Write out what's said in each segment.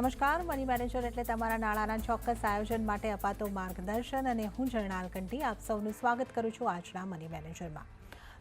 નમસ્કાર, money manager એટલે તમારા નાણાંના ચોક્કસ આયોજન માટે અપાતો માર્ગદર્શન અને હું જર્નાલ કંટી આપ સૌનું સ્વાગત કરું છું આજના મની મેનેજરમાં.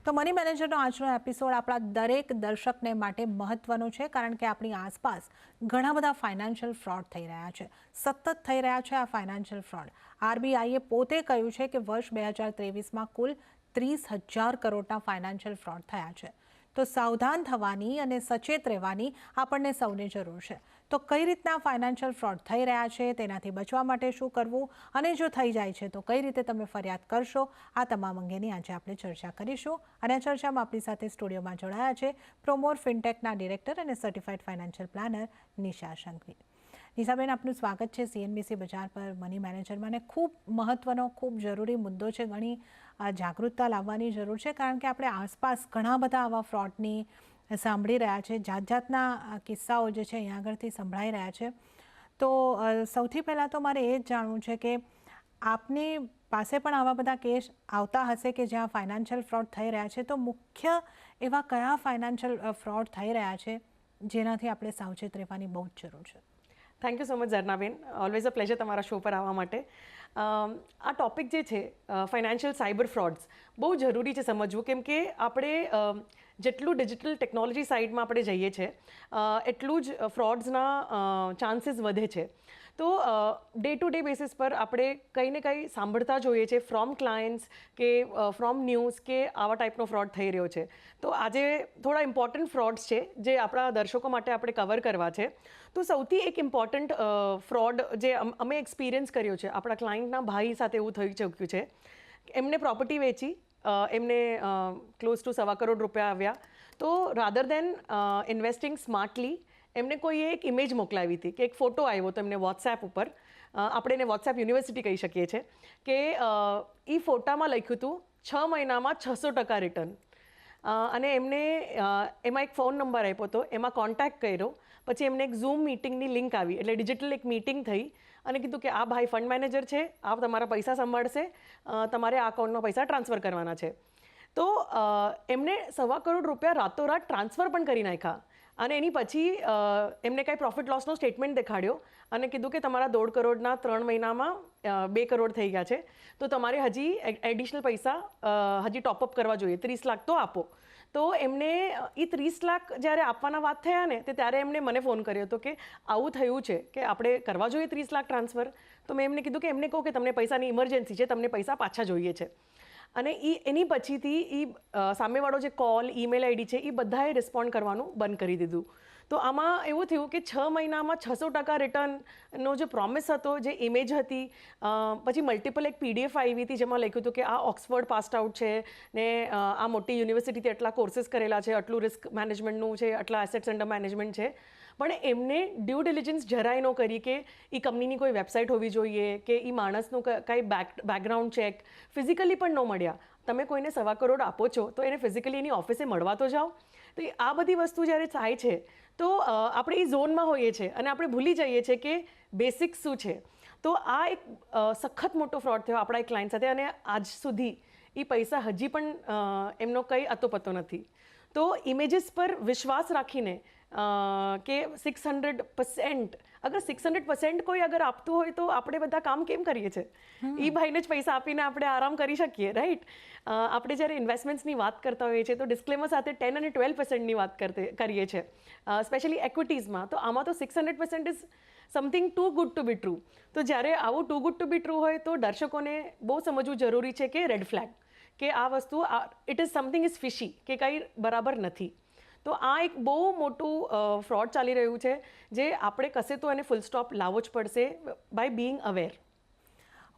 તો મની મેનેજરનો આજનો એપિસોડ આપણા દરેક દર્શકને માટે મહત્વનો છે, કારણ કે આપણી આસપાસ ઘણા બધા ફાઇનાન્શિયલ ફ્રોડ થઈ રહ્યા છે, સતત થઈ રહ્યા છે આ ફાઇનાન્શિયલ ફ્રોડ. આરબીઆઈએ પોતે કહ્યું છે કે વર્ષ 2023માં કુલ 30,000 કરોડના ફાઇનાન્શિયલ ફ્રોડ થયા છે. તો સાવધાન થવાની અને સચેત રહેવાની આપણને સૌને જરૂર છે. તો કઈ રીતના ફાઇનાન્શિયલ ફ્રોડ થઈ રહ્યા છે, તેનાથી બચવા માટે શું કરવું, અને જો થઈ જાય છે તો કઈ રીતે તમે ફરિયાદ કરશો, આ તમામ અંગેની આજે આપણે ચર્ચા કરીશું. અને આ ચર્ચામાં આપણી સાથે સ્ટુડિયોમાં જોડાયા છે પ્રોમોર ફિનટેકના ડિરેક્ટર અને સર્ટિફાઈડ ફાઇનાન્શિયલ પ્લાનર નિશા શંકવી. નિશાબેન, આપનું સ્વાગત છે CNBC બજાર પર મની મેનેજરમાં. અને ખૂબ મહત્વનો, ખૂબ જરૂરી મુદ્દો છે. ઘણી જાગૃતતા લાવવાની જરૂર છે, કારણ કે આપણે આસપાસ ઘણા બધા આવા ફ્રોડની સાંભળી રહ્યા છે. જાતના કિસ્સાઓ જે છે અહીંયા આગળથી સંભળાઈ રહ્યા છે. તો સૌથી પહેલાં તો મારે એ જ જાણવું છે કે આપની પાસે પણ આવા બધા કેસ આવતા હશે કે જ્યાં ફાઇનાન્શિયલ ફ્રોડ થઈ રહ્યા છે. તો મુખ્ય એવા કયા ફાઇનાન્શિયલ ફ્રોડ થઈ રહ્યા છે જેનાથી આપણે સાવચેત રહેવાની બહુ જ જરૂર છે? થેન્ક યુ સો મચ ઝરનાબેન, ઓલવેઝ અ પ્લેઝર તમારા શો પર આવવા માટે. આ ટોપિક જે છે ફાઇનાન્શિયલ સાયબર ફ્રોડ્સ, બહુ જરૂરી છે સમજવું, કેમ કે આપણે જેટલું ડિજિટલ ટેકનોલોજી સાઇડમાં આપણે જઈએ છીએ એટલું જ ફ્રોડ્સના ચાન્સીસ વધે છે. તો ડે ટુ ડે બેસિસ પર આપણે કંઈ ને કંઈ સાંભળતા જોઈએ છે ફ્રોમ ક્લાયન્ટ્સ કે ફ્રોમ ન્યૂઝ કે આવા ટાઈપનો ફ્રોડ થઈ રહ્યો છે. તો આજે થોડા ઇમ્પોર્ટન્ટ ફ્રોડ્સ છે જે આપણા દર્શકો માટે આપણે કવર કરવા છે. તો સૌથી એક ઇમ્પોર્ટન્ટ ફ્રોડ જે અમે એક્સપિરિયન્સ કર્યો છે, આપણા ક્લાયન્ટના ભાઈ સાથે એવું થઈ ચૂક્યું છે. એમને પ્રોપર્ટી વેચી, એમને ક્લોઝ ટુ ₹1.25 કરોડ આવ્યા. તો રાધર દેન ઇન્વેસ્ટિંગ સ્માર્ટલી, એમને કોઈએ એક ઇમેજ મોકલાવી હતી કે એક ફોટો આવ્યો તો એમને વોટ્સએપ ઉપર, આપણે એને વોટ્સએપ યુનિવર્સિટી કહી શકીએ છીએ, કે એ ફોટામાં લખ્યું હતું 6 મહિનામાં 600% રિટર્ન. અને એમને એમાં એક ફોન નંબર આપ્યો હતો, એમાં કોન્ટેક્ટ કર્યો. પછી એમને એક ઝૂમ મીટિંગની લિંક આવી, એટલે ડિજિટલ એક મીટિંગ થઈ અને કીધું કે આ ભાઈ ફંડ મેનેજર છે, આ તમારા પૈસા સંભાળશે, તમારે આ અકાઉન્ટમાં પૈસા ટ્રાન્સફર કરવાના છે. તો એમને ₹1.25 કરોડ રાતોરાત ટ્રાન્સફર પણ કરી નાખ્યા. અને એની પછી એમને કાંઈ પ્રોફિટ લોસનો સ્ટેટમેન્ટ દેખાડ્યો અને કીધું કે તમારા 1.5 કરોડના 3 મહિનામાં 2 કરોડ થઈ ગયા છે, તો તમારે હજી એડિશનલ પૈસા હજી ટોપઅપ કરવા જોઈએ, 30 લાખ તો આપો. તો એમને એ 30 લાખ જ્યારે આપવાના વાત થયા ને, તે ત્યારે એમને મને ફોન કર્યો હતો કે આવું થયું છે કે આપણે કરવા જોઈએ 30 લાખ ટ્રાન્સફર. તો મેં એમને કીધું કે એમને કહું કે તમને પૈસાની ઇમરજન્સી છે, તમને પૈસા પાછા જોઈએ છે. અને એની પછીથી સામેવાળો જે કોલ, ઈમેલ આઈડી છે, એ બધાએ રિસ્પોન્ડ કરવાનું બંધ કરી દીધું. તો આમાં એવું થયું કે 6 મહિનામાં 600% રિટર્નનો જે પ્રોમિસ હતો, જે ઇમેજ હતી, પછી મલ્ટિપલ એક PDF આવી હતી જેમાં લખ્યું હતું કે આ ઓક્સફર્ડ પાસ્ડ આઉટ છે ને આ મોટી યુનિવર્સિટીથી આટલા કોર્सेस કરેલા છે, આટલું રિસ્ક મેનેજમેન્ટનું છે, આટલા એસેટ્સ અંડર મેનેજમેન્ટ છે. પણ એમને ડ્યુ ડિલિજન્સ જરાય ન કરી કે એ કંપનીની કોઈ વેબસાઇટ હોવી જોઈએ, કે એ માણસનું કાંઈ બેકગ્રાઉન્ડ ચેક ફિઝિકલી પણ ન મળ્યા. તમે કોઈને ₹1.25 કરોડ આપો છો તો એને ફિઝિકલી એની ઓફિસે મળવા તો જાઓ. તો આ બધી વસ્તુ જ્યારે થાય છે તો આપણે એ ઝોનમાં હોઈએ છીએ અને આપણે ભૂલી જઈએ છીએ કે બેસિક્સ શું છે. તો આ એક સખત મોટો ફ્રોડ થયો આપણા એક ક્લાયન્ટ સાથે, અને આજ સુધી એ પૈસા હજી પણ એમનો કંઈ અતોપતો નથી. તો ઇમેજીસ પર વિશ્વાસ રાખીને કે 600%, અગર 600% કોઈ અગર આપતું હોય તો આપણે બધા કામ કેમ કરીએ છીએ? એ ભાઈને જ પૈસા આપીને આપણે આરામ કરી શકીએ, રાઈટ? આપણે જ્યારે ઇન્વેસ્ટમેન્ટ્સની વાત કરતા હોઈએ છીએ તો ડિસ્ક્લેમર સાથે 10 અને 12%ની વાત કરીએ છીએ, સ્પેશિયલી એક્વિટીઝમાં. તો આમાં તો 600% is something too good to be true. તો જ્યારે આવું too good to be true હોય તો દર્શકોને બહુ સમજવું જરૂરી છે કે રેડ ફ્લેગ, કે આ વસ્તુ ઇટ ઇઝ સમથિંગ ઇઝ ફિશી, કે કંઈ બરાબર નથી. તો આ એક બહુ મોટું ફ્રોડ ચાલી રહ્યું છે, જે આપણે કશે તો એને ફૂલ સ્ટોપ લાવવો જ પડશે બાય બીઇંગ અવેર.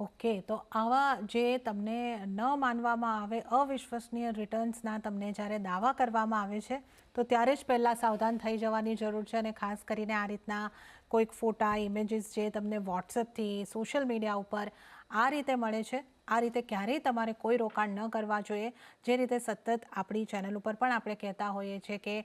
ઓકે, તો આવા જે તમને ન માનવામાં આવે અવિશ્વસનીય રિટર્ન્સના તમને જ્યારે દાવા કરવામાં આવે છે તો ત્યારે જ પહેલાં સાવધાન થઈ જવાની જરૂર છે. અને ખાસ કરીને આ રીતના કોઈક ફોટા, ઇમેજીસ જે તમને વોટ્સએપથી, સોશિયલ મીડિયા ઉપર આ રીતે મળે છે, આ રીતે ક્યારેય તમારે કોઈ રોકાણ ન કરવા જોઈએ. જે રીતે સતત આપણી ચેનલ ઉપર પણ આપણે કહેતા હોઈએ છીએ કે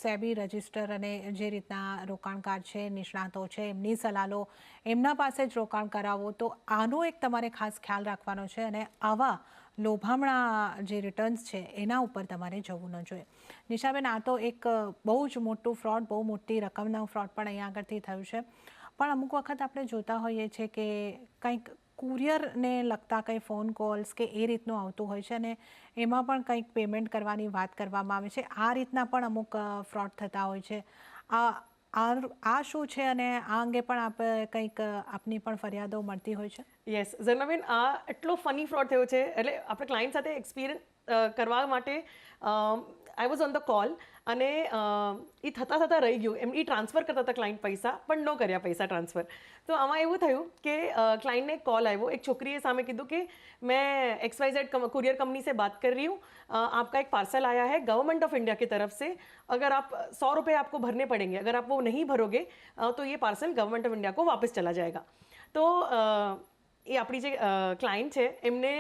સેબી રજિસ્ટર અને જે રીતના રોકાણકાર છે, નિષ્ણાતો છે, એમની સલાહ લો, એમના પાસે જ રોકાણ કરાવો. તો આનો એક તમારે ખાસ ખ્યાલ રાખવાનો છે અને આવા લોભામણા જે રિટર્ન્સ છે એના ઉપર તમારે જવું ન જોઈએ. નિશાબેન, આ તો એક બહુ જ મોટું ફ્રોડ, બહુ મોટી રકમનું ફ્રોડ પણ અહીંયા આગળથી થયું છે. પણ અમુક વખત આપણે જોતા હોઈએ છીએ કે કંઈક કુરિયરને લગતા કંઈ ફોન કોલ્સ કે એ રીતનું આવતું હોય છે અને એમાં પણ કંઈક પેમેન્ટ કરવાની વાત કરવામાં આવે છે. આ રીતના પણ અમુક ફ્રોડ થતા હોય છે. આ શું છે અને આ અંગે પણ કંઈક આપની પણ ફરિયાદો મળતી હોય છે? યસ ઝરનાબેન, આ એટલો ફની ફ્રોડ થયો છે. એટલે આપણે ક્લાયન્ટ સાથે એક્સપિરિયન્સ કરવા માટે I was on the call અને એ થતાં રહી ગયું. એમ એ ટ્રાન્સફર કરતા હતા ક્લાયન્ટ પૈસા, પણ ન કર્યા પૈસા ટ્રાન્સફર. તો આમાં એવું થયું કે ક્લાइंट ने कॉल આવ્યો. એક છોકરીએ સામે કીધું કે मैं XYZ कुरियर कंपनी से बात कर रही हूँ, आपका एक पार्सल आया है गवर्नमेंट ऑफ इंडिया की तरफ से, अगर आप 100 रुपये आपको भरने पड़ेंगे, अगर आप वो नहीं भरोगे तो ये पार्सल गवर्नमेंट ऑफ इंडिया को वापस चला जाएगा. તો એ આપણી જે ક્લાયન્ટ છે એમને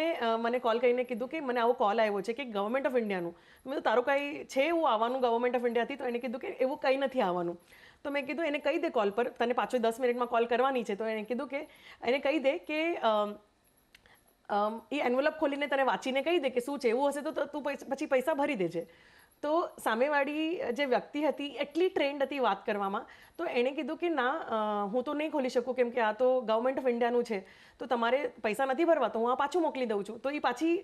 મને કોલ કરીને કીધું કે મને આવો કોલ આવ્યો છે કે ગવર્મેન્ટ ઓફ ઇન્ડિયાનું. મેં તો તારું કંઈ છે એવું આવવાનું ગવર્મેન્ટ ઓફ ઇન્ડિયાથી? તો એને કીધું કે એવું કંઈ નથી આવવાનું. તો મેં કીધું એને કહી દે કોલ પર, તને પાછો 10 મિનિટમાં કોલ કરવાની છે. તો એને કીધું કે એને કહી દે કે એ એન્વેલપ ખોલીને તને વાંચીને કહી દે કે શું છે, એવું હશે તો તું પછી પૈસા ભરી દેજે. તો સામેવાળી જે વ્યક્તિ હતી એટલી ટ્રેન્ડ હતી વાત કરવામાં, તો એણે કીધું કે ના, હું તો નહીં ખોલી શકું કેમ કે આ તો ગવર્મેન્ટ ઓફ ઇન્ડિયાનું છે, તો તમારે પૈસા નથી ભરવા, તો હું આ પાછું મોકલી દઉં છું. તો એ પાછી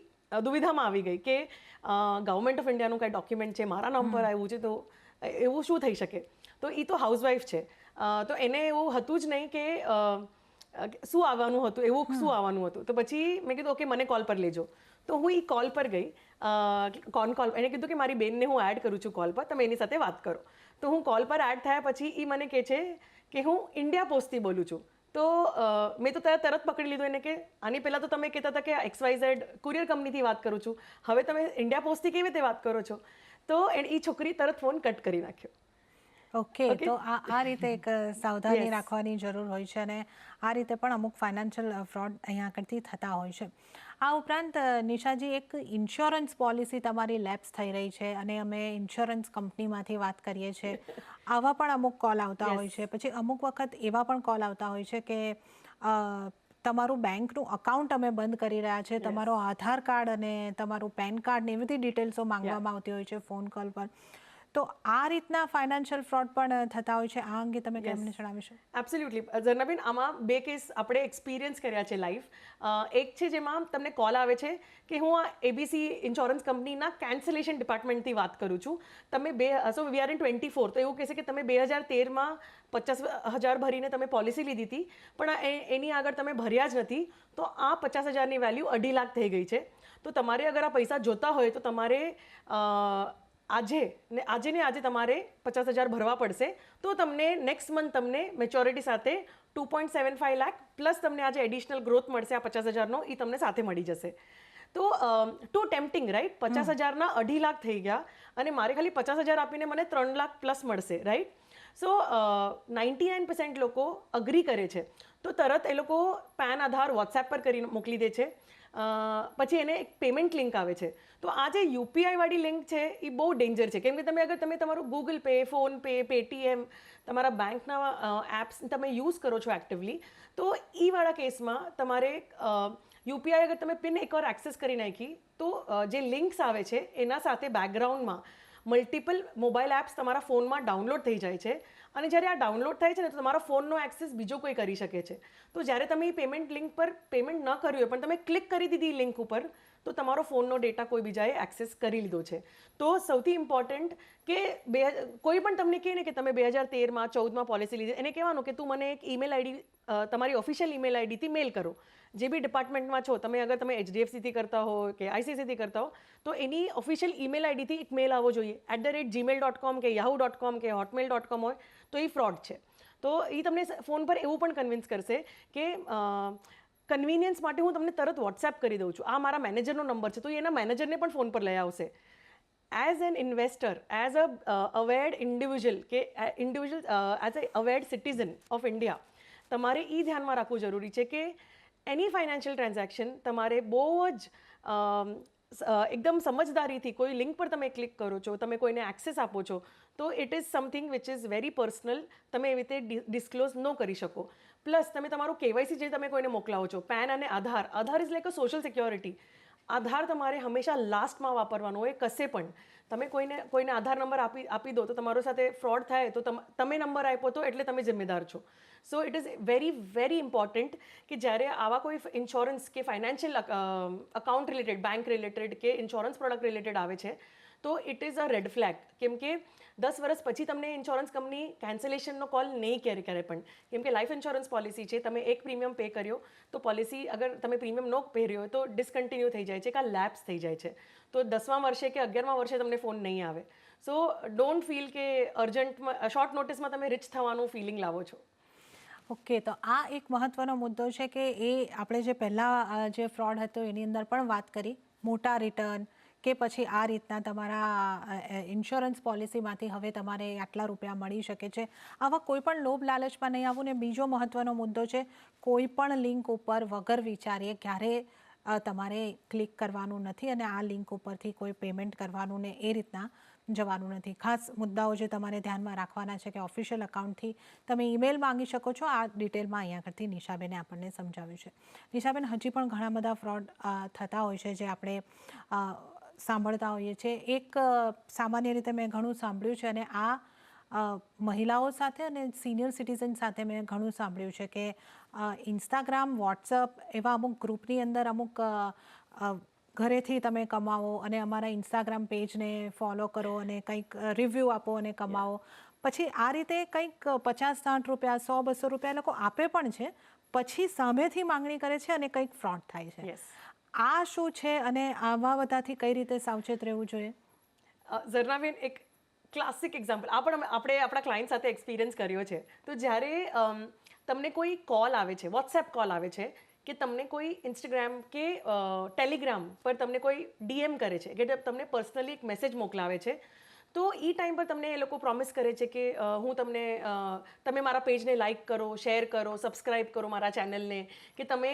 દુવિધામાં આવી ગઈ કે ગવર્મેન્ટ ઓફ ઇન્ડિયાનું કાંઈ ડોક્યુમેન્ટ છે, મારા નામ પર આવ્યું છે, તો એવું શું થઈ શકે? તો એ તો હાઉસવાઈફ છે, તો એને એવું હતું જ નહીં કે શું આવવાનું હતું, એવું શું આવવાનું હતું. તો પછી મેં કીધું ઓકે, મને કોલ પર લેજો. તો હું એ કોલ પર ગઈ. કોલ એને કીધું કે મારી બેનને હું એડ કરું છું કોલ પર, તમે એની સાથે વાત કરો. તો હું કોલ પર એડ થયા પછી એ મને કહે છે કે હું ઇન્ડિયા પોસ્ટથી બોલું છું. તો મેં તો તરત પકડી લીધું એને કે આની પહેલાં તો તમે કહેતા હતા કે XYZ કુરિયર કંપનીથી વાત કરું છું, હવે તમે ઇન્ડિયા પોસ્ટથી કેવી રીતે વાત કરો છો? તો એ છોકરી તરત ફોન કટ કરી નાખ્યો. ઓકે, તો આ રીતે એક સાવધાની રાખવાની જરૂર હોય છે અને આ રીતે પણ અમુક ફાઇનાન્શિયલ ફ્રોડ અહીંયા આગળથી થતા હોય છે. આ ઉપરાંત નિશાજી, એક ઇન્સ્યોરન્સ પોલિસી તમારી લેપ્સ થઈ રહી છે અને અમે ઇન્સ્યોરન્સ કંપનીમાંથી વાત કરીએ છીએ. આવા પણ અમુક કોલ આવતા હોય છે. પછી અમુક વખત એવા પણ કોલ આવતા હોય છે કે તમારું બેંકનું અકાઉન્ટ અમે બંધ કરી રહ્યા છે, તમારો આધાર કાર્ડ અને તમારું પેન કાર્ડ ને એવી બધી ડિટેલ્સો માંગવામાં આવતી હોય છે ફોન કોલ પર. તો આ રીતના ફાઇનાન્શિયલ ફ્રોડ પણ થતા હોય છે. આ અંગે તમે કેમને જણાવીશું? એબ્સોલ્યુટલી ઝરનાબેન, આમાં 2 કેસ આપણે એક્સપિરિયન્સ કર્યા છે લાઈવ. એક છે જેમાં તમને કોલ આવે છે કે હું આ ABC ઇન્સ્યોરન્સ કંપનીના કેન્સલેશન ડિપાર્ટમેન્ટથી વાત કરું છું. તમે વી આર ઇન 24, તો એવું કહેશે કે તમે 2013માં 50,000 ભરીને તમે પોલિસી લીધી હતી, પણ એની આગળ તમે ભર્યા જ નથી, તો આ 50,000ની વેલ્યુ 2.5 લાખ થઈ ગઈ છે. તો તમારે અગર આ પૈસા જોતા હોય તો તમારે આજે તમારે 50,000 ભરવા પડશે. તો તમને નેક્સ્ટ મંથ તમને મેચ્યોરિટી સાથે 2.75 લાખ પ્લસ તમને આજે એડિશનલ ગ્રોથ મળશે આ 50,000નો, એ તમને સાથે મળી જશે. તો ટુ ટેમ્પટિંગ, રાઈટ? 50,000ના 2.5 લાખ થઈ ગયા અને મારે ખાલી 50,000 આપીને મને 3 લાખ પ્લસ મળશે, રાઈટ? સો 99% લોકો અગ્રી કરે છે. તો તરત એ લોકો પેન, આધાર વોટ્સએપ પર કરીને મોકલી દે છે. પછી એને એક પેમેન્ટ લિંક આવે છે. તો આ જે UPI વાળી લિંક છે એ બહુ ડેન્જર છે, કેમ કે તમે તમારું Google pay, phone pay, Paytm, તમારા બેંકના એપ્સ તમે યુઝ કરો છો એક્ટિવલી, તો એ વાળા કેસમાં તમારે UPI અગર તમે પિન એકવાર એક્સેસ કરી નાખી તો જે લિંક્સ આવે છે એના સાથે બેકગ્રાઉન્ડમાં મલ્ટિપલ મોબાઈલ એપ્સ તમારા ફોનમાં ડાઉનલોડ થઈ જાય છે. અને જ્યારે આ ડાઉનલોડ થાય છે ને, તો તમારા ફોનનો એક્સેસ બીજો કોઈ કરી શકે છે. તો જ્યારે તમે એ પેમેન્ટ લિંક પર પેમેન્ટ ન કર્યું હોય પણ તમે ક્લિક કરી દીધી લિંક ઉપર, તો તમારો ફોનનો ડેટા કોઈ બીજાએ એક્સેસ કરી લીધો છે. તો સૌથી ઇમ્પોર્ટન્ટ કે કોઈ પણ તમને કહે ને કે તમે 2013માં 14માં પોલિસી લીધી, એને કહેવાનું કે તું મને એક ઈમેલ આઈડી, તમારી ઓફિશિયલ ઈમેલ આઈડીથી મેલ કરો. જે બી ડિપાર્ટમેન્ટમાં છો, અગર તમે HDFCથી કરતા હો કે ICICIથી કરતા હો, તો એની ઓફિશિયલ ઈમેલ આઈડીથી એક મેલ આવવો જોઈએ. @gmail.com કે yahoo.com કે hotmail.com હોય તો એ ફ્રોડ છે. તો એ તમને ફોન પર એવું પણ કન્વિન્સ કરશે કે કન્વિનિયન્સ માટે હું તમને તરત વોટ્સએપ કરી દઉં છું, આ મારા મેનેજરનો નંબર છે, તો એના મેનેજરને પણ ફોન પર લઈ આવશે. As an investor, as a aware individual as a aware citizen of India, તમારે એ ધ્યાનમાં રાખવું જરૂરી છે કે એની ફાઇનાન્શિયલ ટ્રાન્ઝેક્શન તમારે બહુ જ એકદમ સમજદારીથી કોઈ લિંક પર તમે ક્લિક કરો છો, તમે કોઈને એક્સેસ આપો છો, તો it is something which is very personal. તમે એવી રીતે ડિસ્ક્લોઝ ન કરી શકો. પ્લસ તમે તમારું કેવાયસી જે તમે કોઈને મોકલાવો છો, પેન અને Aadhaar is like a social security. Aadhaar તમારે હંમેશા લાસ્ટમાં વાપરવાનો હોય કશે પણ. તમે કોઈને આધાર નંબર આપી દો તો તમારો સાથે ફ્રોડ થાય તો તમે નંબર આપ્યો તો એટલે તમે જિમ્મેદાર છો. So it is very very important કે જ્યારે આવા કોઈ ઇન્સ્યોરન્સ કે financial account related, bank related કે ઇન્સ્યોરન્સ પ્રોડક્ટ રિલેટેડ આવે છે તો it is a red flag. કેમ કે 10 વર્ષ પછી તમને ઇન્સ્યોરન્સ કંપની કેન્સલેશનનો કોલ નહીં ક્યારે પણ. કેમ કે લાઈફ ઇન્સ્યોરન્સ પોલિસી છે, તમે એક પ્રીમિયમ પે કર્યો તો પોલિસી અગર તમે પ્રીમિયમ ન ભર્યો હોય તો ડિસકન્ટિન્યુ થઈ જાય છે કે લેપ્સ થઈ જાય છે. તો 10મા વર્ષે કે 11મા વર્ષે તમને ફોન નહીં આવે. સો ડોન્ટ ફીલ કે અર્જન્ટમાં શોર્ટ નોટિસમાં તમે રિચ થવાનું ફિલિંગ લાવો છો. ઓકે, તો આ એક મહત્વનો મુદ્દો છે કે એ આપણે જે પહેલાં જે ફ્રોડ હતો એની અંદર પણ વાત કરી, મોટા રિટર્ન કે પછી આ રીતના તમારા ઇન્સ્યોરન્સ પોલિસીમાંથી હવે તમારે આટલા રૂપિયા મળી શકે છે, આવા કોઈ પણ લોભ લાલચમાં નહીં આવવું. ને બીજો મહત્વનો મુદ્દો છે, કોઈ પણ લિંક ઉપર વગર વિચારીએ ક્યારે તમારે ક્લિક કરવાનું નથી અને આ લિંક ઉપરથી કોઈ પેમેન્ટ કરવાનું ને એ રીતના જવાનું નથી. ખાસ મુદ્દાઓ જે તમારે ધ્યાનમાં રાખવાના છે કે ઓફિશિયલ અકાઉન્ટથી તમે ઈમેલ માંગી શકો છો. આ ડિટેલમાં અહીંયા આગળથી નિશાબેને આપણને સમજાવ્યું છે. નિશાબેન, હજી પણ ઘણા બધા ફ્રોડ થતા હોય છે જે આપણે સાંભળતા હોઈએ છીએ. એક સામાન્ય રીતે મેં ઘણું સાંભળ્યું છે અને આ મહિલાઓ સાથે અને સિનિયર સિટીઝન સાથે મેં ઘણું સાંભળ્યું છે કે ઇન્સ્ટાગ્રામ, વોટ્સઅપ એવા અમુક ગ્રુપની અંદર અમુક ઘરેથી તમે કમાવો અને અમારા ઇન્સ્ટાગ્રામ પેજને ફોલો કરો અને કંઈક રિવ્યૂ આપો અને કમાવો. પછી આ રીતે કંઈક 50-60 રૂપિયા, 100-200 રૂપિયા લોકો આપે પણ છે, પછી સામેથી માંગણી કરે છે અને કંઈક ફ્રોડ થાય છે. આ શું છે અને આવા બધાથી કઈ રીતે સાવચેત રહેવું જોઈએ? ઝરનાબેન, એક ક્લાસિક એક્ઝામ્પલ આપણે આપણા ક્લાયન્ટ સાથે એક્સપિરિયન્સ કર્યો છે. તો જ્યારે તમને કોઈ કોલ આવે છે, વોટ્સએપ કોલ આવે છે કે તમને કોઈ ઇન્સ્ટાગ્રામ કે ટેલિગ્રામ પર તમને કોઈ ડીએમ કરે છે કે તમને પર્સનલી એક મેસેજ મોકલાવે છે, તો એ ટાઈમ પર તમને એ લોકો પ્રોમિસ કરે છે કે હું તમે મારા પેજને લાઇક કરો, શેર કરો, સબસ્ક્રાઇબ કરો મારા ચેનલને, કે તમે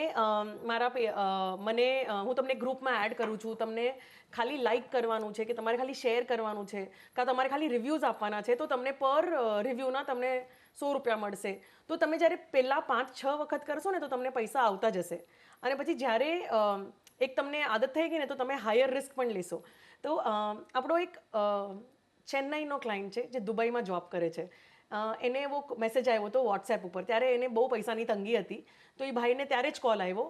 હું તમને ગ્રુપમાં એડ કરું છું, તમને ખાલી લાઇક કરવાનું છે કે તમારે ખાલી શેર કરવાનું છે કાં તમારે ખાલી રિવ્યૂઝ આપવાના છે તો તમને પર રિવ્યૂના તમને 100 રૂપિયા મળશે. તો તમે જ્યારે પહેલાં 5-6 વખત કરશો ને તો તમને પૈસા આવતા જશે. અને પછી જ્યારે એક તમને આદત થઈ ગઈ ને તો તમે હાયર રિસ્ક પણ લેશો. તો આપણો એક ચેન્નઈનો ક્લાયન્ટ છે જે દુબઈમાં જોબ કરે છે. એને એવો મેસેજ આવ્યો હતો વોટ્સએપ ઉપર. ત્યારે એને બહુ પૈસાની તંગી હતી તો એ ભાઈને ત્યારે જ કોલ આવ્યો.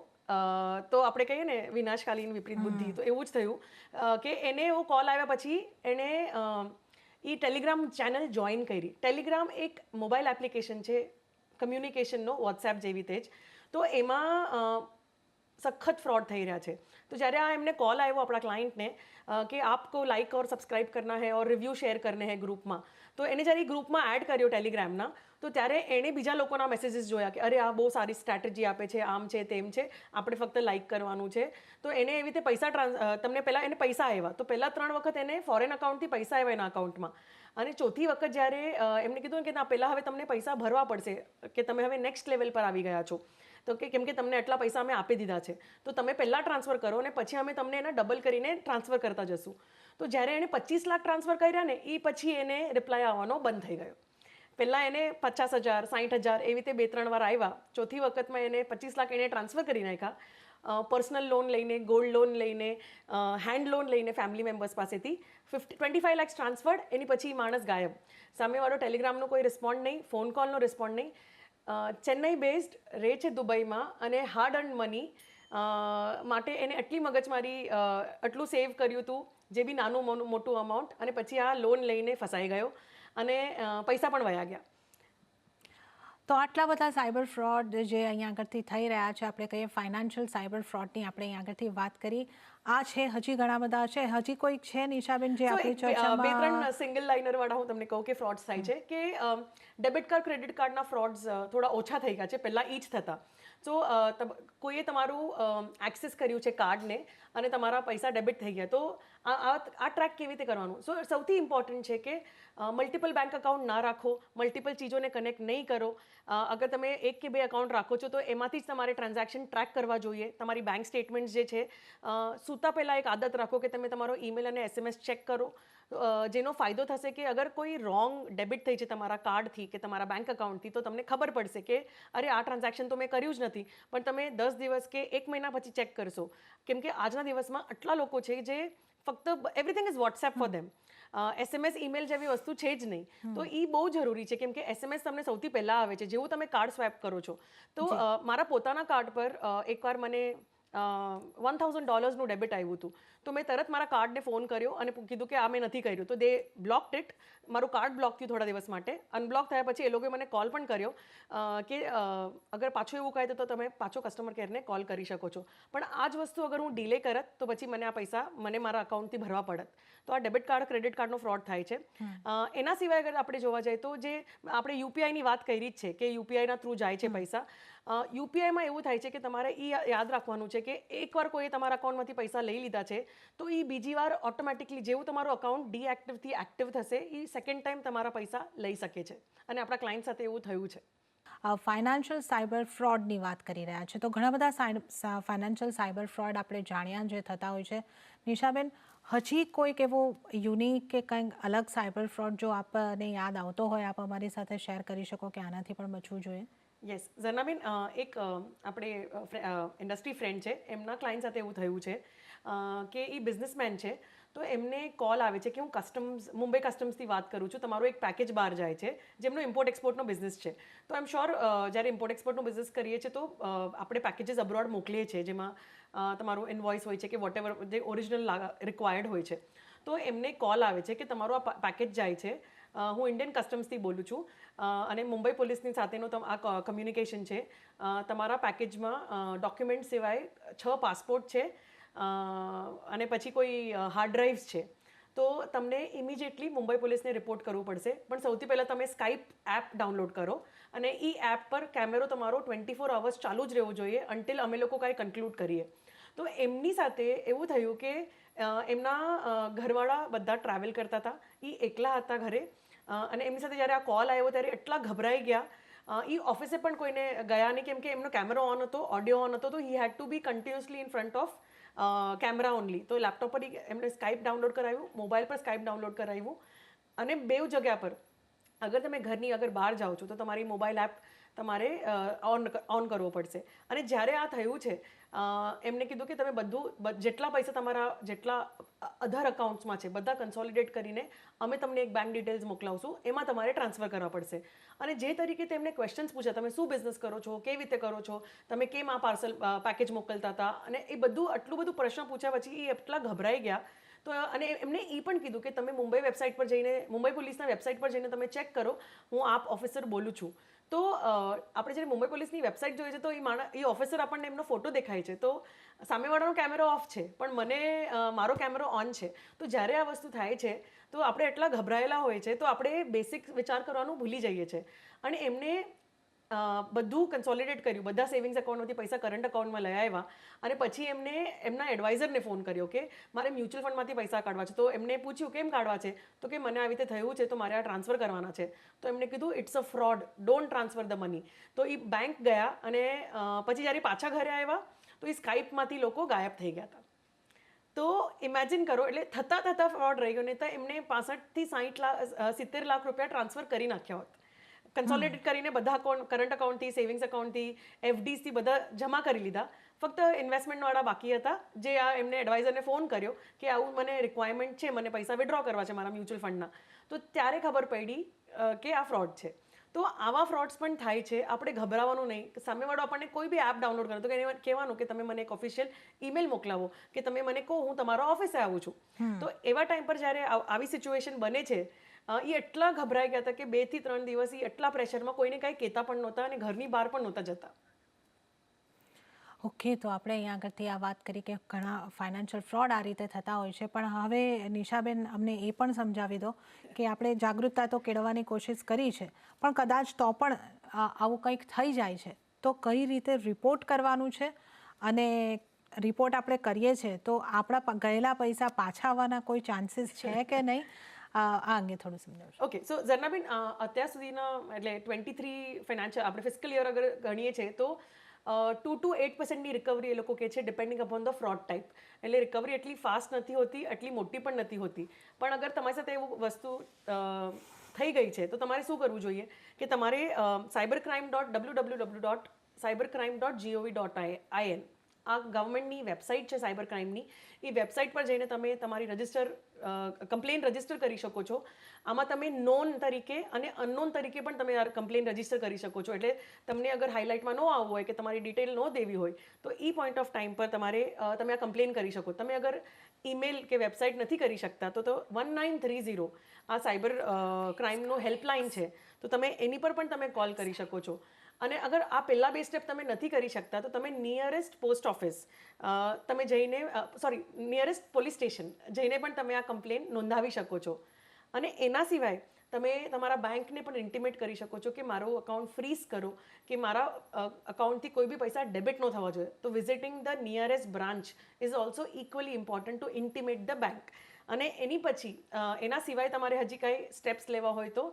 તો આપણે કહીએ ને વિનાશકાલીન વિપરીત બુદ્ધિ, તો એવું જ થયું કે એને એવો કોલ આવ્યા પછી એને એ ટેલિગ્રામ ચેનલ જોઈન કરી. ટેલિગ્રામ એક મોબાઈલ એપ્લિકેશન છે કમ્યુનિકેશનનો, વોટ્સએપ જેવી તે જ. તો એમાં સખત ફ્રોડ થઈ રહ્યા છે. તો જ્યારે આ એમને કોલ આવ્યો આપણા ક્લાયન્ટને કે આપકો લાઇક ઓર સબસ્ક્રાઇબ કરના હૈ ઓર રિવ્યૂ શેર કરને હૈ ગ્રુપમાં, તો એને જ્યારે એ ગ્રુપમાં એડ કર્યો ટેલિગ્રામના, તો ત્યારે એણે બીજા લોકોના મેસેજીસ જોયા કે અરે આ બહુ સારી સ્ટ્રેટેજી આપે છે, આમ છે તેમ છે, આપણે ફક્ત લાઇક કરવાનું છે. તો એને એવી રીતે તમને પહેલાં એને પૈસા આવ્યા, તો પહેલાં 3 વખત એને ફોરેન અકાઉન્ટથી પૈસા આવ્યા એના અકાઉન્ટમાં. અને ચોથી વખત જ્યારે એમને કીધું કે ના, પહેલાં હવે તમને પૈસા ભરવા પડશે કે તમે હવે નેક્સ્ટ લેવલ પર આવી ગયા છો, તો કેમ કે તમને આટલા પૈસા અમે આપી દીધા છે તો તમે પહેલાં ટ્રાન્સફર કરો અને પછી અમે તમને એને ડબલ કરીને ટ્રાન્સફર કરતા જશું. તો જ્યારે એને 25 લાખ ટ્રાન્સફર કર્યા ને એ પછી એને રિપ્લાય આવવાનો બંધ થઈ ગયો. પહેલાં એને 50,000, 60,000 એવી રીતે 2-3 વાર આવ્યા. ચોથી વખતમાં એને 25 લાખ એને ટ્રાન્સફર કરી નાખ્યા. પર્સનલ લોન લઈને, ગોલ્ડ લોન લઈને, હેન્ડ લોન લઈને ફેમિલી મેમ્બર્સ પાસેથી 25 લાખ ટ્રાન્સફર્ડ. એની પછી માણસ ગાયબ. સામેવાળો ટેલિગ્રામનો કોઈ રિસ્પોન્ડ નહીં, ફોન કોલનો રિસ્પોન્ડ નહીં. ચેન્નઈ બેઝડ રહે છે દુબઈમાં અને હાર્ડ અર્ન મની માટે એને આટલી મગજમારી, આટલું સેવ કર્યું હતું જે બી નાનું મોટું અમાઉન્ટ, અને પછી આ લોન લઈને ફસાઈ ગયો અને પૈસા પણ વયા ગયા. તો આટલા બધા સાયબર ફ્રોડ જે અહીંયા આગળથી થઈ રહ્યા છે, આપણે કહીએ ફાઇનાન્શિયલ સાયબર ફ્રોડની આપણે અહીંયા આગળથી વાત કરી. આ છે, હજી ઘણા બધા છે, હજી કોઈ છે નિશાબેન જે આપણી ચર્ચામાં? 2-3 સિંગલ લાઇનર વાળા હું તમને કહું કે ફ્રોડ્સ થાય છે કે ડેબિટ કાર્ડ, ક્રેડિટ કાર્ડના ફ્રોડ્સ થોડા ઓછા થઈ ગયા છે, પહેલાં એ જ થતા. સો કોઈએ તમારું એક્સેસ કર્યું છે કાર્ડને અને તમારા પૈસા ડેબિટ થઈ ગયા, તો આ ટ્રેક કેવી રીતે કરવાનું? સો સૌથી ઇમ્પોર્ટન્ટ છે કે મલ્ટિપલ બેંક અકાઉન્ટ ના રાખો, મલ્ટિપલ ચીજોને કનેક્ટ નહીં કરો. અગર તમે 1 કે 2 અકાઉન્ટ રાખો છો તો એમાંથી જ તમારે ટ્રાન્ઝેક્શન ટ્રેક કરવા જોઈએ. તમારી બેંક સ્ટેટમેન્ટ્સ જે છે, સૂતા પહેલાં એક આદત રાખો કે તમે તમારો ઈમેલ અને SMS ચેક કરો. જેનો ફાયદો થશે કે અગર કોઈ રોંગ ડેબિટ થઈ છે તમારા કાર્ડથી કે તમારા બેંક અકાઉન્ટથી, તો તમને ખબર પડશે કે અરે આ ટ્રાન્ઝેક્શન તો મેં કર્યું જ નથી. પણ તમે 10 દિવસ કે 1 મહિના પછી ચેક કરશો, કેમ કે આજના દિવસમાં આટલા લોકો છે જે ફક્ત everything is WhatsApp for them. SMS email જેવી વસ્તુ છે જ નહીં. તો એ બહુ જરૂરી છે, કેમ કે SMS તમને સૌથી પહેલાં આવે છે જેવું તમે કાર્ડ સ્વેપ કરો છો. તો મારા પોતાના કાર્ડ પર એકવાર મને $1,000નું ડેબિટ આવ્યું હતું. તો મેં તરત મારા કાર્ડને ફોન કર્યો અને કીધું કે આ મેં નથી કર્યું. તો દે બ્લોક્ડ ઇટ. મારું કાર્ડ બ્લોક થયું થોડા દિવસ માટે. અનબ્લોક થયા પછી એ લોકોએ મને કોલ પણ કર્યો કે અગર પાછું એવું કહે તો તમે પાછો કસ્ટમર કેરને કોલ કરી શકો છો. પણ આ જ વસ્તુ અગર હું ડીલે કરત તો પછી મને આ પૈસા મારા અકાઉન્ટથી ભરવા પડત. તો આ ડેબિટ કાર્ડ ક્રેડિટ કાર્ડનો ફ્રોડ થાય છે. એના સિવાય અગર આપણે જોવા જઈએ તો જે આપણે યુપીઆઈની વાત કરી જ છે કે યુપીઆઈના થ્રુ જાય છે પૈસા. યુપીઆઈમાં એવું થાય છે કે તમારે એ યાદ રાખવાનું છે કે એકવાર કોઈએ તમારા અકાઉન્ટમાંથી પૈસા લઈ લીધા છે તો એ બીજી વાર ઓટોમેટિકલી જેવું તમારું અકાઉન્ટ ડીએક્ટિવથી એક્ટિવ થશે, એ સેકન્ડ ટાઈમ તમારા પૈસા લઈ શકે છે. અને આપણા ક્લાયન્ટ સાથે એવું થયું છે. ફાઇનાન્શિયલ સાયબર ફ્રોડની વાત કરી રહ્યા છે, તો ઘણા બધા ફાઇનાન્શિયલ સાયબર ફ્રોડ આપણે જાણ્યા જે થતા હોય છે. નિશાબેન, હજી કોઈક એવો યુનિક કે કંઈક અલગ સાયબર ફ્રોડ જો આપને યાદ આવતો હોય, આપ અમારી સાથે શેર કરી શકો કે આનાથી પણ બચવું જોઈએ? યસ ઝરનાબેન, એક આપણે ઇન્ડસ્ટ્રી ફ્રેન્ડ છે, એમના ક્લાયન્ટ સાથે એવું થયું છે કે એ બિઝનેસમેન છે. તો એમને કોલ આવે છે કે હું મુંબઈ કસ્ટમ્સથી વાત કરું છું, તમારો એક પેકેજ બહાર જાય છે જેમનો ઇમ્પોર્ટ એક્સપોર્ટનો બિઝનેસ છે. તો આઈ એમ શ્યોર જ્યારે ઇમ્પોર્ટ એક્સપોર્ટનો બિઝનેસ કરીએ છીએ તો આપણે પેકેજીસ અબ્રોડ મોકલીએ છીએ જેમાં તમારું ઇનવોઇસ હોય છે કે વોટ એવર જે ઓરિજિનલ રિક્વાયર્ડ હોય છે. તો એમને કોલ આવે છે કે તમારો આ પેકેજ જાય છે, હું ઇન્ડિયન કસ્ટમ્સથી બોલું છું અને મુંબઈ પોલીસની સાથેનો આ કમ્યુનિકેશન છે. તમારા પેકેજમાં ડોક્યુમેન્ટ સિવાય 6 પાસપોર્ટ છે અને પછી કોઈ હાર્ડ ડ્રાઇવ્સ છે. તો તમને ઇમિડિયેટલી મુંબઈ પોલીસને રિપોર્ટ કરવું પડશે. પણ સૌથી પહેલાં તમે સ્કાઇપ એપ ડાઉનલોડ કરો અને એ એપ પર કેમેરો તમારો 24 અવર્સ ચાલુ જ રહેવો જોઈએ અન્ટિલ અમે લોકો કાંઈ કન્ક્લુડ કરીએ. તો એમની સાથે એવું થયું કે એમના ઘરવાળા બધા ટ્રાવેલ કરતા હતા, એ એકલા હતા ઘરે. અને એમની સાથે જ્યારે આ કોલ આવ્યો ત્યારે એટલા ગભરાઈ ગયા. એ ઓફિસે પણ કોઈને ગયા નહીં, કેમ કે એમનો કેમેરો ઓન હતો, ઓડિયો ઓન હતો. તો he had to be continuously in front of camera only. તો લેપટોપ પર એમણે સ્કાઇપ ડાઉનલોડ કરાવ્યું, મોબાઈલ પર સ્કાઇપ ડાઉનલોડ કરાવ્યું અને બેઉ જગ્યા પર અગર તમે ઘરની અગર બહાર જાઓ છો તો તમારી મોબાઈલ એપ તમારે ઓન કરવો પડશે. અને જ્યારે આ થયું છે એમને કીધું કે તમે બધું જેટલા પૈસા તમારા જેટલા અધર અકાઉન્ટ્સમાં છે બધા કન્સોલિડેટ કરીને અમે તમને એક બેંક ડિટેલ્સ મોકલાવશું, એમાં તમારે ટ્રાન્સફર કરવા પડશે. અને જે તરીકે તેમને ક્વેશ્ચન્સ પૂછ્યા, તમે શું બિઝનેસ કરો છો, કેવી રીતે કરો છો, તમે કેમ આ પેકેજ મોકલતા હતા, અને એ બધું આટલું બધું પ્રશ્ન પૂછ્યા પછી એ એટલા ગભરાઈ ગયા. તો અને એમને એ પણ કીધું કે તમે મુંબઈ વેબસાઇટ પર જઈને, મુંબઈ પોલીસના વેબસાઇટ પર જઈને તમે ચેક કરો, હું આપ ઓફિસર બોલું છું. તો આપણે જ્યારે મુંબઈ પોલીસની વેબસાઇટ જોઈએ છે તો એ ઓફિસર આપણને એમનો ફોટો દેખાય છે, તો સામેવાળાનો કેમેરો ઓફ છે પણ મને મારો કેમેરો ઓન છે. તો જ્યારે આ વસ્તુ થાય છે તો આપણે એટલા ગભરાયેલા હોય છે તો આપણે બેસિક વિચાર કરવાનું ભૂલી જઈએ છીએ. અને એમને બધું કન્સોલિડેટ કર્યું, બધા સેવિંગ્સ એકાઉન્ટમાંથી પૈસા કરંટ અકાઉન્ટમાં લઈ આવ્યા. અને પછી એમને એમના એડવાઇઝરને ફોન કર્યો કે મારે મ્યુચ્યુઅલ ફંડમાંથી પૈસા કાઢવા છે. તો એમને પૂછ્યું કેમ કાઢવા છે, તો કે મને આવી રીતે થયું છે તો મારે આ ટ્રાન્સફર કરવાના છે. તો એમને કીધું it's a fraud, don't transfer the money. તો એ બેંક ગયા અને પછી જ્યારે પાછા ઘરે આવ્યા તો એ સ્કાઇપમાંથી લોકો ગાયબ થઈ ગયા હતા. તો ઇમેજિન કરો, એટલે થતાં ફ્રોડ રહી ગયો. નહીં તો એમને 65 થી 70 લાખ રૂપિયા ટ્રાન્સફર કરી નાખ્યા હોત. કન્સોલિડેટ કરીને બધા કરંટ અકાઉન્ટથી, સેવિંગ્સ અકાઉન્ટથી, એફડીસથી બધા જમા કરી લીધા. ફક્ત ઇન્વેસ્ટમેન્ટવાળા બાકી હતા જે એમને એડવાઇઝરને ફોન કર્યો કે આવું મને રિક્વાયરમેન્ટ છે, મને પૈસા વિડ્રો કરવા છે મારા મ્યુચ્યુઅલ ફંડના. તો ત્યારે ખબર પડી કે આ ફ્રોડ છે. તો આવા ફ્રોડ્સ પણ થાય છે. આપણે ગભરાવાનું નહીં. સામેવાળો આપણને કોઈ બી એપ ડાઉનલોડ કરે તો કહેવાનું કે તમે મને એક ઓફિશિયલ ઈમેલ મોકલાવો કે તમે મને કહો હું તમારા ઓફિસે આવું છું. તો એવા ટાઈમ પર જ્યારે આવી સિચ્યુએશન બને છે એ એટલા ગભરાઈ ગયા હતા કે 2 થી 3 દિવસ એ એટલા પ્રેશરમાં કોઈને કાંઈ કહેતા પણ નહોતા અને ઘરની બહાર પણ નહોતા જતા. ઓકે, તો આપણે અહીંયા આગળથી આ વાત કરી કે ઘણા ફાઇનાન્શિયલ ફ્રોડ આ રીતે થતા હોય છે. પણ હવે નિશાબેન અમને એ પણ સમજાવી દો કે આપણે જાગૃતતા તો કેળવવાની કોશિશ કરી છે, પણ કદાચ તો પણ આવું કંઈક થઈ જાય છે તો કઈ રીતે રિપોર્ટ કરવાનું છે અને રિપોર્ટ આપણે કરીએ છીએ તો આપણા ગયેલા પૈસા પાછા આવવાના કોઈ ચાન્સીસ છે કે નહીં, આ અંગે થોડું સમજાવશો. ઓકે, સો ઝરનાબેન, અત્યાર સુધીના એટલે 23 ફાઇનાન્શિયલ આપણે ફિસ્કલ યર અગર ગણીએ છીએ તો 2 to 8%ની રિકવરી એ લોકો કહે છે, depending upon the fraud type. એટલે રિકવરી એટલી ફાસ્ટ નથી હોતી, એટલી મોટી પણ નથી હોતી. પણ અગર તમારી સાથે એવું વસ્તુ થઈ ગઈ છે તો તમારે શું કરવું જોઈએ કે તમારે cybercrime.www.cybercrime.gov.in આ ગવર્મેન્ટની વેબસાઇટ છે સાયબર ક્રાઇમની. એ વેબસાઇટ પર જઈને તમે તમારી કમ્પ્લેન રજિસ્ટર કરી શકો છો. આમાં તમે નોન તરીકે અને અનનોન તરીકે પણ તમે કમ્પ્લેન રજિસ્ટર કરી શકો છો. એટલે તમને અગર હાઇલાઇટમાં ન આવવું હોય કે તમારી ડિટેલ ન દેવી હોય તો એ પોઈન્ટ ઓફ ટાઈમ પર તમે આ કમ્પ્લેન કરી શકો. તમે અગર ઈમેલ કે વેબસાઇટ નથી કરી શકતા તો 1930 આ સાયબર ક્રાઇમનો હેલ્પલાઇન છે, તો તમે એની પર પણ તમે કોલ કરી શકો છો. અને અગર આ પહેલા બે સ્ટેપ તમે નથી કરી શકતા તો તમે નિયરેસ્ટ પોસ્ટ ઓફિસ તમે જઈને નિયરેસ્ટ પોલીસ સ્ટેશન જઈને પણ તમે આ કમ્પ્લેન નોંધાવી શકો છો. અને એના સિવાય તમે તમારા બેંકને પણ ઇન્ટિમેટ કરી શકો છો કે મારું અકાઉન્ટ ફ્રીઝ કરો, કે મારા અકાઉન્ટથી કોઈ બી પૈસા ડેબિટ ન થવા જોઈએ. તો visiting the nearest branch is also equally important to intimate the bank. અને એની પછી એના સિવાય તમારે હજી કાંઈ સ્ટેપ્સ લેવા હોય તો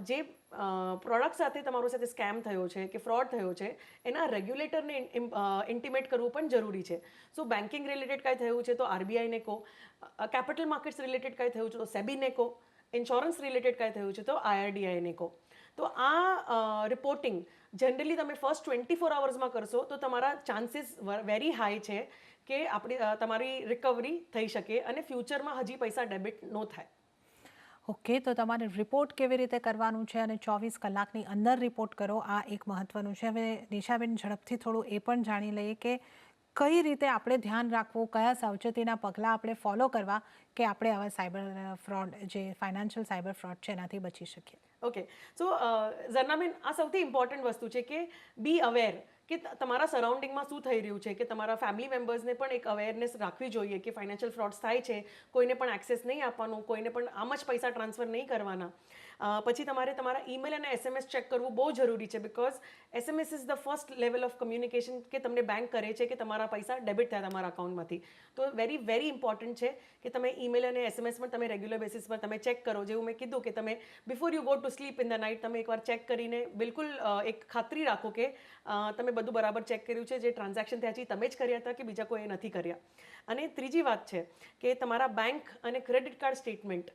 જે પ્રોડક્ટ સાથે તમારો સાથે સ્કેમ થયો છે કે ફ્રોડ થયો છે એના રેગ્યુલેટરને ઇન્ટિમેટ કરવું પણ જરૂરી છે. સો બેન્કિંગ રિલેટેડ કાંઈ થયું છે તો આરબીઆઈને કહો, કેપિટલ માર્કેટ્સ રિલેટેડ કાંઈ થયું છે તો સેબીને કહો, ઇન્સ્યોરન્સ રિલેટેડ કાંઈ થયું છે તો IRDAઈને કહો. તો આ રિપોર્ટિંગ જનરલી તમે ફર્સ્ટ 24 અવર્સમાં કરશો તો તમારા ચાન્સીસ વેરી હાઈ છે કે તમારી રિકવરી થઈ શકે અને ફ્યુચરમાં હજી પૈસા ડેબિટ ન થાય. ઓકે, તો તમારે રિપોર્ટ કેવી રીતે કરવાનું છે અને 24 કલાકની અંદર રિપોર્ટ કરો, આ એક મહત્ત્વનું છે. હવે નિશાબેન, ઝડપથી થોડું એ પણ જાણી લઈએ કે કઈ રીતે આપણે ધ્યાન રાખવું, કયા સાવચેતીના પગલાં આપણે ફોલો કરવા કે આપણે આવા સાયબર ફ્રોડ, જે ફાઇનાન્શિયલ સાયબર ફ્રોડ છે એનાથી બચી શકીએ. ઓકે, સો ઝરનાબેન, આ સૌથી ઇમ્પોર્ટન્ટ વસ્તુ છે કે બી અવેર કે તમારા સરાઉન્ડિંગમાં શું થઈ રહ્યું છે, કે તમારા ફેમિલી મેમ્બર્સને પણ એક અવેરનેસ રાખવી જોઈએ કે ફાઇનાન્શિયલ ફ્રોડ્સ થાય છે, કોઈને પણ એક્સેસ નહીં આપવાનું, કોઈને પણ આમ જ પૈસા ટ્રાન્સફર નહીં કરવાના. પછી તમારે તમારા ઈમેલ અને SMS ચેક કરવું બહુ જરૂરી છે, because SMS is the first level of communication કે તમને બેંક કરે છે કે તમારા પૈસા ડેબિટ થયા તમારા અકાઉન્ટમાંથી. તો વેરી વેરી ઇમ્પોર્ટન્ટ છે કે તમે ઈમેલ અને SMS પણ તમે રેગ્યુલર બેસિસ પર તમે ચેક કરો. જેવું મેં કીધું કે તમે before you go to sleep in the night તમે એકવાર ચેક કરીને બિલકુલ એક ખાતરી રાખો કે તમે બધું બરાબર ચેક કર્યું છે, જે ટ્રાન્ઝેક્શન થયા છે તમે જ કર્યા હતા કે બીજા કોઈએ નથી કર્યા. અને ત્રીજી વાત છે કે તમારા બેંક અને ક્રેડિટ કાર્ડ સ્ટેટમેન્ટ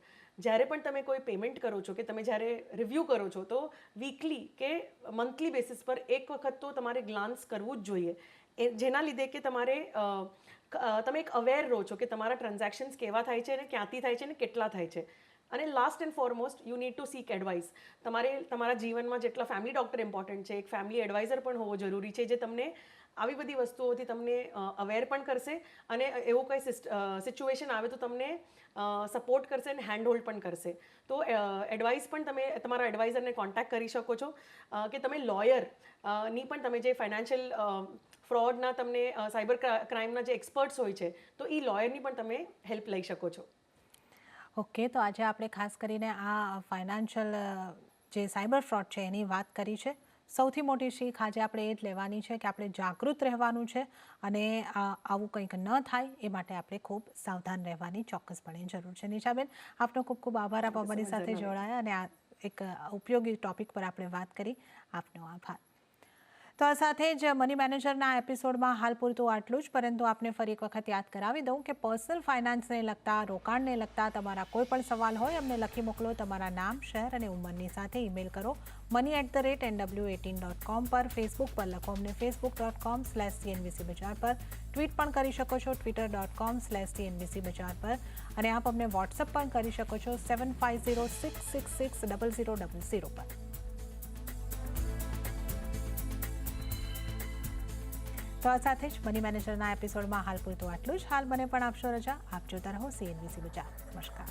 જ્યારે પણ તમે કોઈ પેમેન્ટ કરો છો કે તમે જ્યારે રિવ્યૂ કરો છો તો વીકલી કે મંથલી બેસિસ પર એક વખત તો તમારે ગ્લાન્સ કરવું જ જોઈએ. જેના લીધે કે તમે એક અવેર રહો છો કે તમારા ટ્રાન્ઝેક્શન્સ કેવા થાય છે અને ક્યાંથી થાય છે અને કેટલા થાય છે. અને last and foremost you need to seek advice. તમારે તમારા જીવનમાં જેટલા ફેમિલી ડૉક્ટર ઇમ્પોર્ટન્ટ છે, એક ફેમિલી એડવાઇઝર પણ હોવો જરૂરી છે, જે તમને આવી બધી વસ્તુઓથી તમને અવેર પણ કરશે અને એવું કંઈ સિચ્યુએશન આવે તો તમને સપોર્ટ કરશે અને હેન્ડ હોલ્ડ પણ કરશે. તો એડવાઇસ પણ તમે તમારા એડવાઇઝરને કોન્ટેક્ટ કરી શકો છો કે તમે લોયરની પણ તમે જે ફાઇનાન્શિયલ ફ્રોડના તમને સાયબર ક્રાઇમના જે એક્સપર્ટ્સ હોય છે તો એ લોયરની પણ તમે હેલ્પ લઈ શકો છો. ઓકે, તો આજે આપણે ખાસ કરીને આ ફાઇનાન્શિયલ જે સાયબર ફ્રોડ છે એની વાત કરી છે. સૌથી મોટી શીખ આજે આપણે એ જ લેવાની છે કે આપણે જાગૃત રહેવાનું છે અને આવું કંઈક ન થાય એ માટે આપણે ખૂબ સાવધાન રહેવાની ચોક્કસપણે જરૂર છે. નિશાબેન, આપનો ખૂબ ખૂબ આભાર, આપ અમારી સાથે જોડાયા અને આ એક ઉપયોગી ટોપિક પર આપણે વાત કરી. આપનો આભાર. તો આ સાથે જ મની મેનેજરના એપિસોડમાં હાલ પૂરતું આટલું જ, પરંતુ આપને ફરી એક વખત યાદ કરાવી દઉં કે પર્સનલ ફાઇનાન્સને લગતા, રોકાણને લગતા તમારા કોઈ પણ સવાલ હોય અમને લખી મોકલો. તમારા નામ, શહેર અને ઉંમરની સાથે ઈમેલ કરો money@nw18.com પર. ફેસબુક પર લખો અમને facebook.com/cnbc બજાર પર. ટ્વીટ પણ કરી શકો છો twitter.com/cnbc બજાર પર. અને આપ અમને વોટ્સઅપ પણ કરી શકો છો 7506660000 પર. તો આ સાથે જ મની મેનેજરના એપિસોડમાં હાલ પૂરતું આટલું જ. હાલ મને પણ આપશો રજા. આપ જોતા રહો CNBC બજાર. નમસ્કાર.